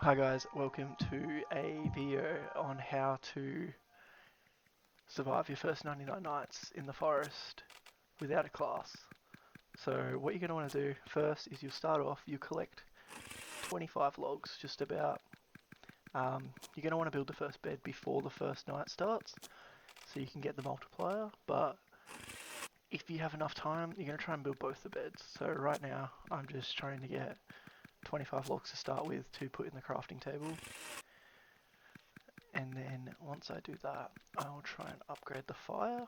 Hi guys, welcome to a video on how to survive your first 99 nights in the forest without a class. So what you're going to want to do first is you'll start off, you collect 25 logs just about. You're going to want to build the first bed before the first night starts so you can get the multiplier, but if you have enough time you're going to try and build both the beds. So right now I'm just trying to get 25 logs to start with to put in the crafting table. And then once I do that, I'll try and upgrade the fire.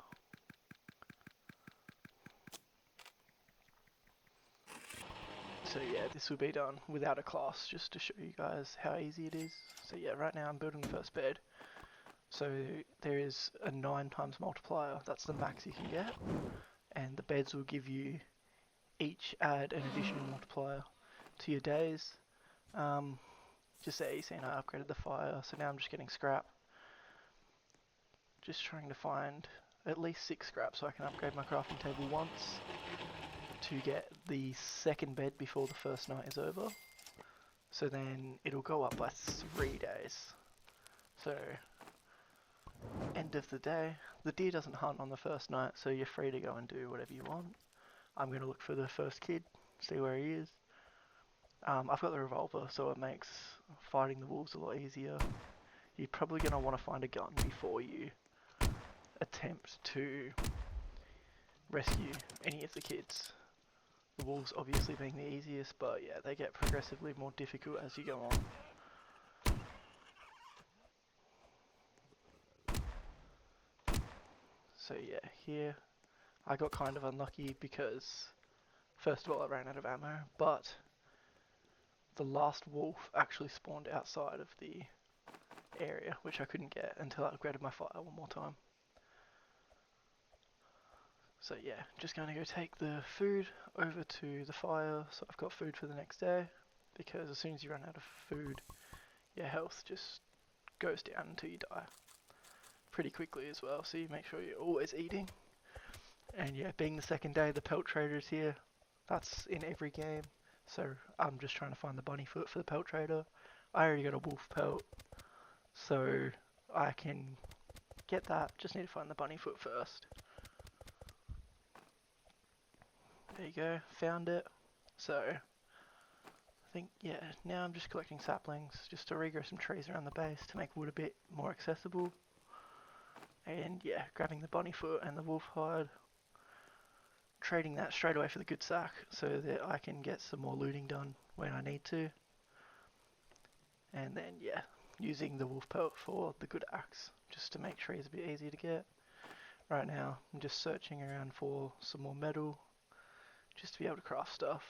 So yeah, this will be done without a class, just to show you guys how easy it is. So yeah, right now I'm building the first bed. So there is a 9 times multiplier, that's the max you can get. And the beds will give you, each add an additional multiplier to your days. Just there you see, I upgraded the fire, so now I'm just getting scrap. Just trying to find at least 6 scrap so I can upgrade my crafting table once to get the second bed before the first night is over. So then it'll go up by 3 days. So end of the day, the deer doesn't hunt on the first night, so you're free to go and do whatever you want. I'm going to look for the first kid, see where he is. I've got the revolver, so it makes fighting the wolves a lot easier. You're probably going to want to find a gun before you attempt to rescue any of the kids. The wolves obviously being the easiest, but yeah, they get progressively more difficult as you go on. So yeah, here I got kind of unlucky because first of all I ran out of ammo, but the last wolf actually spawned outside of the area, which I couldn't get until I upgraded my fire one more time. So yeah, just going to go take the food over to the fire, so I've got food for the next day, because as soon as you run out of food, your health just goes down until you die. Pretty quickly as well, so you make sure you're always eating. And yeah, being the second day, the pelt trader is here. That's in every game, so I'm just trying to find the bunny foot for the pelt trader. I already got a wolf pelt, so I can get that, just need to find the bunny foot first. There you go, found it. So I think, yeah, now I'm just collecting saplings just to regrow some trees around the base to make wood a bit more accessible. And yeah, grabbing the bunny foot and the wolf hide, trading that straight away for the good sack so that I can get some more looting done when I need to. And then yeah, using the wolf pelt for the good axe just to make trees a bit easier to get. Right now I'm just searching around for some more metal just to be able to craft stuff.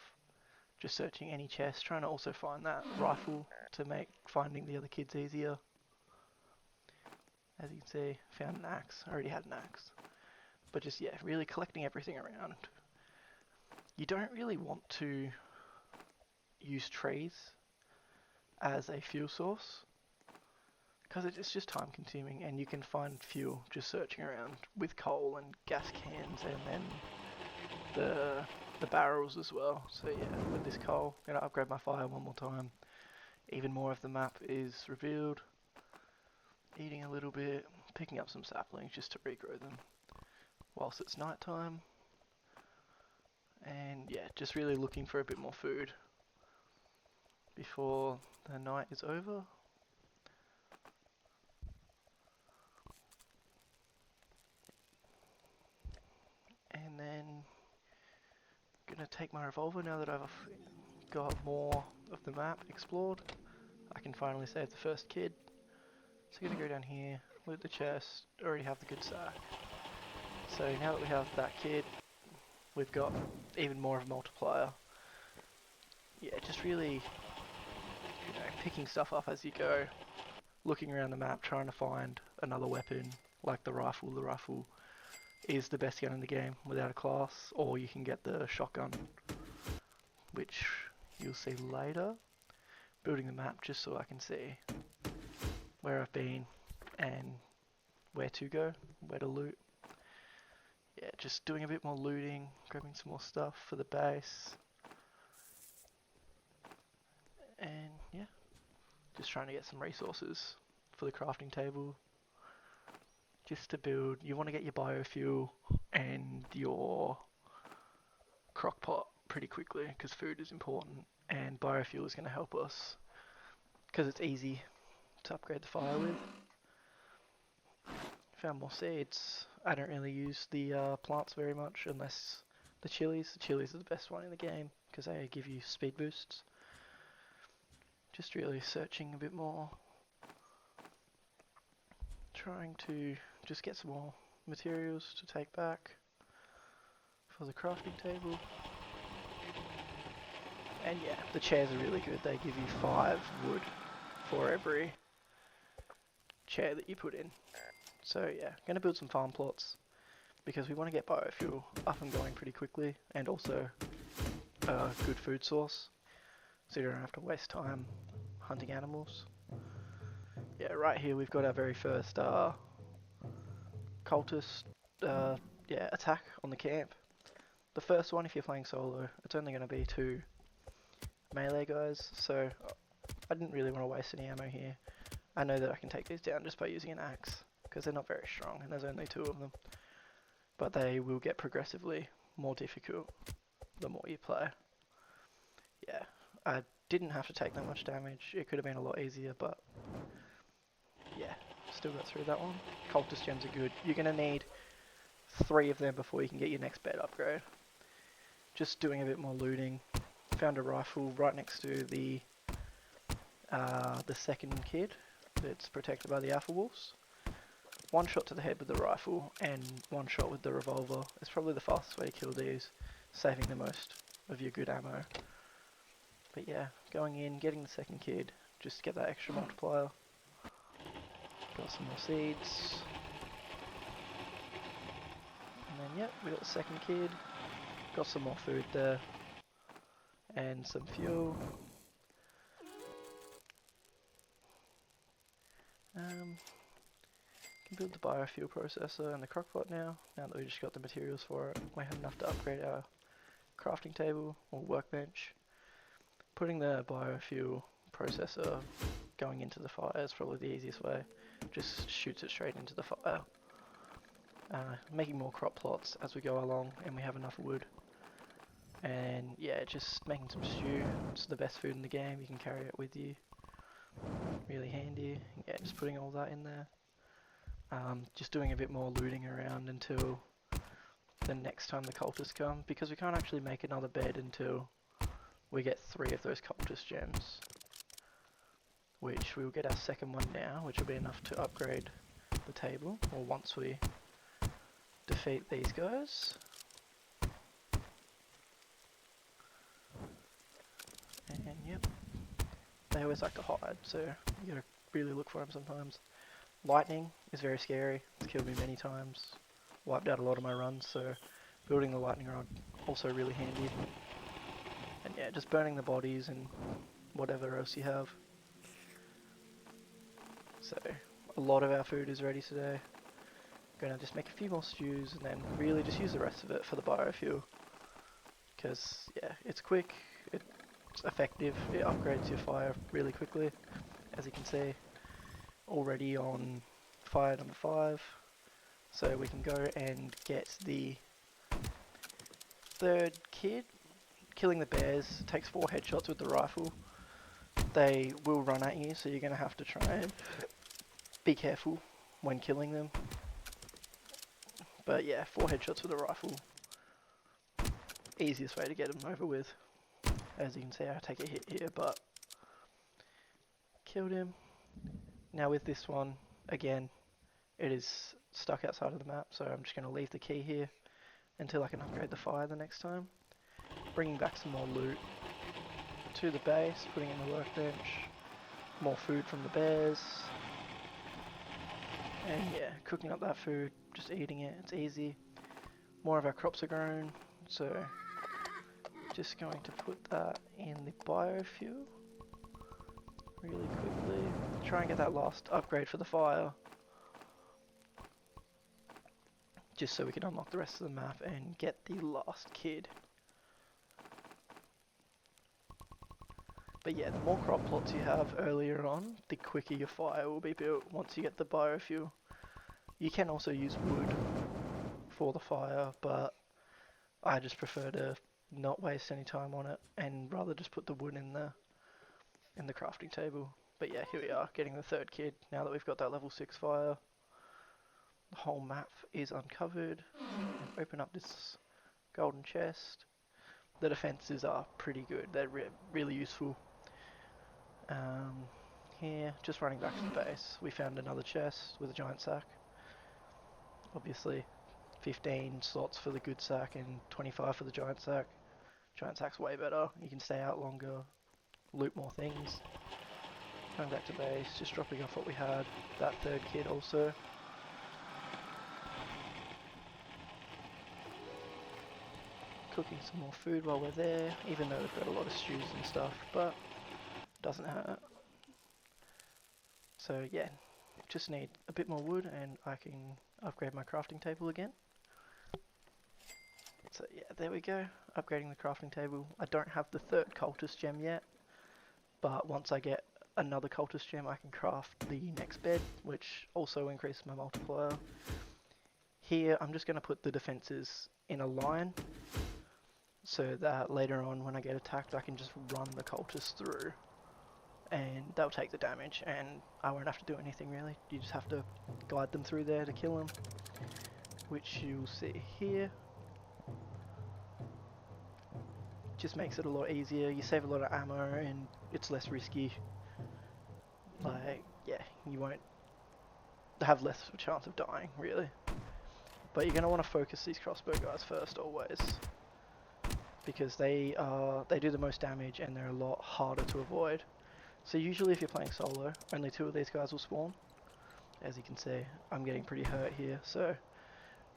Just searching any chest, trying to also find that rifle to make finding the other kids easier. As you can see, found an axe. I already had an axe. But just, yeah, really collecting everything around. You don't really want to use trees as a fuel source, because it's just time consuming, and you can find fuel just searching around with coal and gas cans, and then the barrels as well. So yeah, with this coal, I'm gonna upgrade my fire one more time. Even more of the map is revealed. Eating a little bit, picking up some saplings just to regrow them whilst it's night time. And yeah, just really looking for a bit more food before the night is over. And then I'm gonna take my revolver now that I've got more of the map explored. I can finally save the first kid. So I'm gonna go down here, loot the chest, already have the good sack. So now that we have that kid, we've got even more of a multiplier. Yeah, just really, picking stuff up as you go, looking around the map, trying to find another weapon, like the rifle. The rifle is the best gun in the game without a class, or you can get the shotgun, which you'll see later. Building the map just so I can see where I've been and where to go, where to loot. Yeah, just doing a bit more looting, grabbing some more stuff for the base. And yeah, just trying to get some resources for the crafting table. Just to build, you want to get your biofuel and your crockpot pretty quickly because food is important, and biofuel is going to help us because it's easy to upgrade the fire with. Found more seeds. I don't really use the plants very much unless the chilies. The chilies are the best one in the game because they give you speed boosts. Just really searching a bit more. Trying to just get some more materials to take back for the crafting table. And yeah, the chairs are really good. They give you 5 wood for every chair that you put in. So yeah, going to build some farm plots because we want to get biofuel up and going pretty quickly, and also a good food source so you don't have to waste time hunting animals. Yeah, right here we've got our very first cultist attack on the camp. The first one, if you're playing solo, it's only going to be 2 melee guys, so I didn't really want to waste any ammo here. I know that I can take these down just by using an axe, because they're not very strong and there's only 2 of them. But they will get progressively more difficult the more you play. Yeah, I didn't have to take that much damage. It could have been a lot easier, but yeah, still got through that one. Cultist gems are good. You're going to need 3 of them before you can get your next bed upgrade. Just doing a bit more looting. Found a rifle right next to the second kid that's protected by the alpha wolves. 1 shot to the head with the rifle and 1 shot with the revolver is probably the fastest way to kill these, saving the most of your good ammo. But yeah, going in, getting the second kid, just to get that extra multiplier. Got some more seeds. And then yep, we got the second kid. Got some more food there. And some fuel. Can build the biofuel processor and the crockpot now that we just got the materials for it. We have enough to upgrade our crafting table or workbench. Putting the biofuel processor going into the fire is probably the easiest way. Just shoots it straight into the fire. Making more crop plots as we go along and we have enough wood. And yeah, just making some stew. It's the best food in the game. You can carry it with you. Really handy. Yeah, just putting all that in there. Just doing a bit more looting around until the next time the cultists come, because we can't actually make another bed until we get 3 of those cultist gems, which we will get our second one now, which will be enough to upgrade the table, or once we defeat these guys. And yep, they always like to hide, so you gotta really look for them sometimes. Lightning is very scary. It's killed me many times. Wiped out a lot of my runs, so building the lightning rod also really handy. And yeah, just burning the bodies and whatever else you have. So a lot of our food is ready today. Gonna just make a few more stews and then really just use the rest of it for the biofuel. Because yeah, it's quick, it's effective, it upgrades your fire really quickly, as you can see. Already on fire number 5, so we can go and get the 3rd kid. Killing the bears takes 4 headshots with the rifle. They will run at you, so you're going to have to try and be careful when killing them. But yeah, 4 headshots with a rifle, easiest way to get them over with. As you can see, I take a hit here, but killed him. Now with this one, again, it is stuck outside of the map, so I'm just going to leave the key here until I can upgrade the fire the next time. Bringing back some more loot to the base, putting in the workbench, more food from the bears, and yeah, cooking up that food, just eating it, it's easy. More of our crops are grown, so just going to put that in the biofuel really quickly. Try and get that last upgrade for the fire, just so we can unlock the rest of the map and get the last kid. But yeah, the more crop plots you have earlier on, the quicker your fire will be built once you get the biofuel. You can also use wood for the fire, but I just prefer to not waste any time on it and rather just put the wood in the crafting table. But yeah, here we are, getting the third kid. Now that we've got that level 6 fire, the whole map is uncovered. And open up this golden chest. The defenses are pretty good, they're really useful. Here, just running back to the base, we found another chest with a giant sack. Obviously, 15 slots for the good sack and 25 for the giant sack. Giant sack's way better, you can stay out longer, loot more things. Going back to base, just dropping off what we had, that third kid also. Cooking some more food while we're there, even though we've got a lot of stews and stuff, but doesn't hurt. So yeah, just need a bit more wood and I can upgrade my crafting table again. So yeah, there we go, upgrading the crafting table. I don't have the third cultist gem yet, but once I get another cultist gem I can craft the next bed, which also increases my multiplier. Here I'm just going to put the defenses in a line, so that later on when I get attacked I can just run the cultists through. And they'll take the damage and I won't have to do anything really. You just have to guide them through there to kill them, which you'll see here. Just makes it a lot easier, you save a lot of ammo and it's less risky. Like, yeah, you won't have less of a chance of dying really. But you're going to want to focus these crossbow guys first always, because they do the most damage and they're a lot harder to avoid. So usually if you're playing solo, only 2 of these guys will spawn. As you can see, I'm getting pretty hurt here, so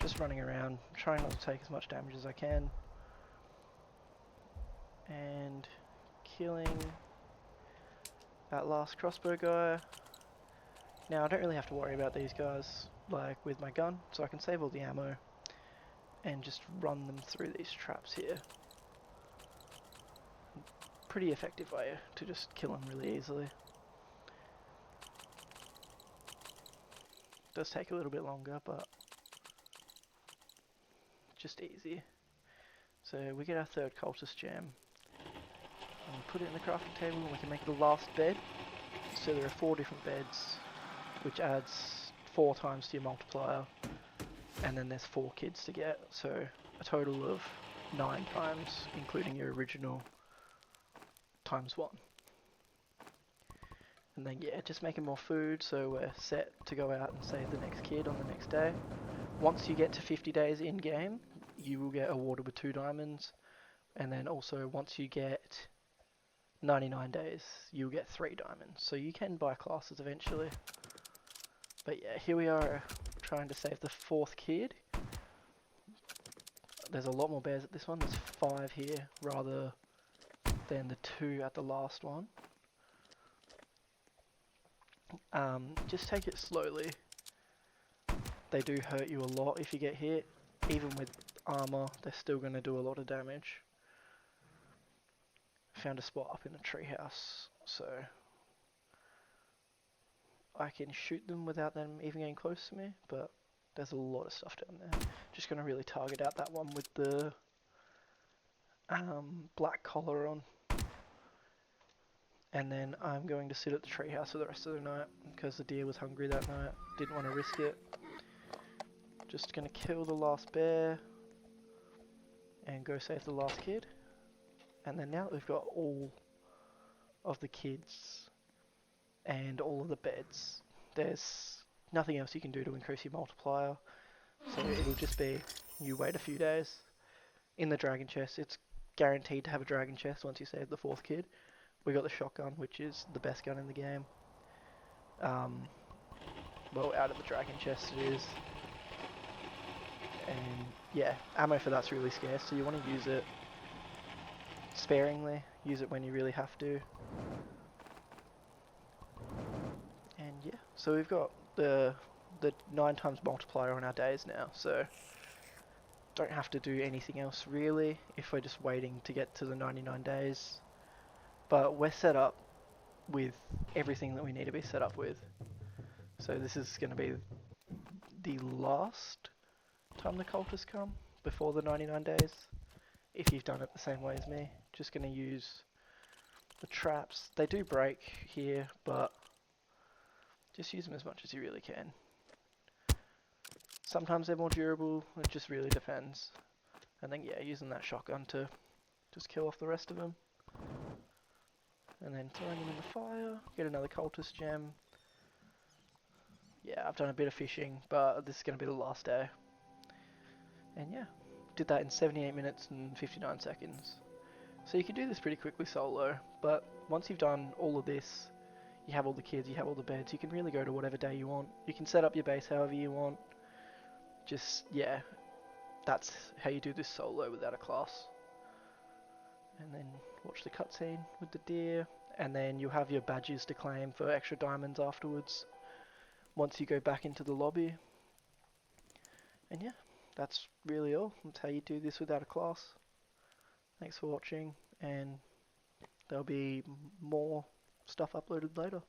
just running around, trying not to take as much damage as I can. And killing that last crossbow guy. Now I don't really have to worry about these guys, like with my gun, so I can save all the ammo and just run them through these traps here. Pretty effective way to just kill them really easily. Does take a little bit longer, but just easy. So we get our third cultist gem, and we put it in the crafting table and we can make the last bed. So there are 4 different beds, which adds 4 times to your multiplier, and then there's 4 kids to get, so a total of 9 times, including your original times 1. And then yeah, just making more food so we're set to go out and save the next kid on the next day. Once you get to 50 days in game, you will get awarded with 2 diamonds, and then also once you get 99 days, you'll get 3 diamonds. So you can buy classes eventually. But yeah, here we are trying to save the 4th kid. There's a lot more bears at this one, there's 5 here rather than the 2 at the last one. Just take it slowly. They do hurt you a lot if you get hit. Even with armor, they're still going to do a lot of damage. Found a spot up in the treehouse, so I can shoot them without them even getting close to me, but there's a lot of stuff down there. Just going to really target out that one with the black collar on. And then I'm going to sit at the treehouse for the rest of the night, because the deer was hungry that night, didn't want to risk it. Just going to kill the last bear, and go save the last kid. And then now that we've got all of the kids, and all of the beds, there's nothing else you can do to increase your multiplier, so it'll just be, you wait a few days. In the dragon chest, it's guaranteed to have a dragon chest once you save the 4th kid. We got the shotgun, which is the best gun in the game. Well, out of the dragon chest it is. And yeah, ammo for that's really scarce, so you want to use it sparingly. Use it when you really have to. And yeah, so we've got the 9 times multiplier on our days now, so don't have to do anything else really if we're just waiting to get to the 99 days. but we're set up with everything that we need to be set up with. So this is going to be the last time the cultists come before the 99 days. If you've done it the same way as me, just going to use the traps. They do break here, but just use them as much as you really can. Sometimes they're more durable, it just really depends. And then yeah, using that shotgun to just kill off the rest of them. And then throwing them in the fire, get another cultist gem. Yeah, I've done a bit of fishing, but this is going to be the last day. And yeah, did that in 78 minutes and 59 seconds. So you can do this pretty quickly solo, but once you've done all of this, you have all the kids, you have all the beds, you can really go to whatever day you want. You can set up your base however you want. Just, yeah, that's how you do this solo without a class. And then watch the cutscene with the deer, and then you'll have your badges to claim for extra diamonds afterwards, once you go back into the lobby. And yeah, that's really all. That's how you do this without a class. Thanks for watching, and there'll be more stuff uploaded later.